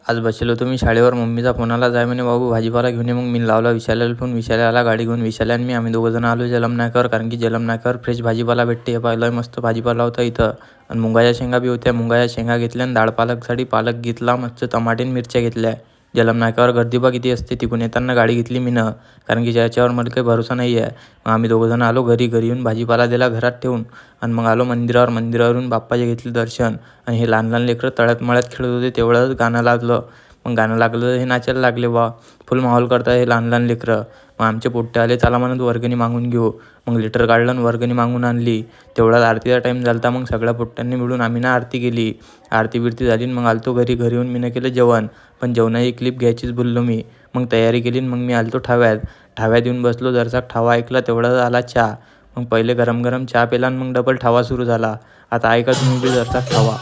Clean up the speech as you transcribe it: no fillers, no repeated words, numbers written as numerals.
आज बसलो होतो मी शाळेवर. मम्मीचा फोन आला, "जाय म्हणे बाबू भाजीपाला घेऊन ये." मग मी लावला विशाल्याला फोन. विशाल्या आला गाडी घेऊन. विशाल्या आणि मी आम्ही दोघंजण आलो जलमनाकर, कारण की जलमनाकर फ्रेश भाजीपाला भेटते. हे पाहिलं मस्त भाजीपाला होता इथं. आणि मुगाच्या शेंगा बी होत्या. मुगाच्या शेंगा घेतल्या आणि डाळ पालकसाठी पालक घेतला. मस्त टमाटे आणि मिरच्या घेतल्या. जलमनाक्यावर गर्दी बा किती असते. तिकडून येताना गाडी घेतली मी न, कारण की ज्याच्यावर मला काही भरोसा नाही आहे. मग आम्ही दोघंजण आलो घरी. घरी येऊन भाजीपाला दिला घरात ठेवून आणि मग आलो मंदिरावर. मंदिरावरून बाप्पाचे घेतले दर्शन. आणि हे लहान लहान लेकरं तळ्यात मळ्यात खेळत होते. तेवढंच गाणं लागलं. मग गाणं लागलं, हे नाचायला लागले बा. फुल माहोल करतात हे लहान लहान लेकरं. मग आमचे पोट्टे आले, चला म्हणत वर्गणी मागून घेऊ. मग लिटर काढलं आणि वर्गणी मागून आणली. तेवढ्यात आरतीचा टाईम झाला होता. मग सगळ्या पोट्ट्यांनी मिळून आम्ही ना आरती केली. आरती बिरती झाली. मग आलतो घरी. घरी येऊन मी केलं जेवण. पण जेवणाची क्लिप घ्यायचीच बोललो मी. मग तयारी केली. मग मी आलतो ठाव्यात. ठाव्यात येऊन बसलो. जरसा ठावा ऐकला तेवढा आला चहा. मग पहिले गरम गरम चहा पेला आणि मग डबल ठावा सुरू झाला. आता ऐका तुम्ही बी जरसा ठावा.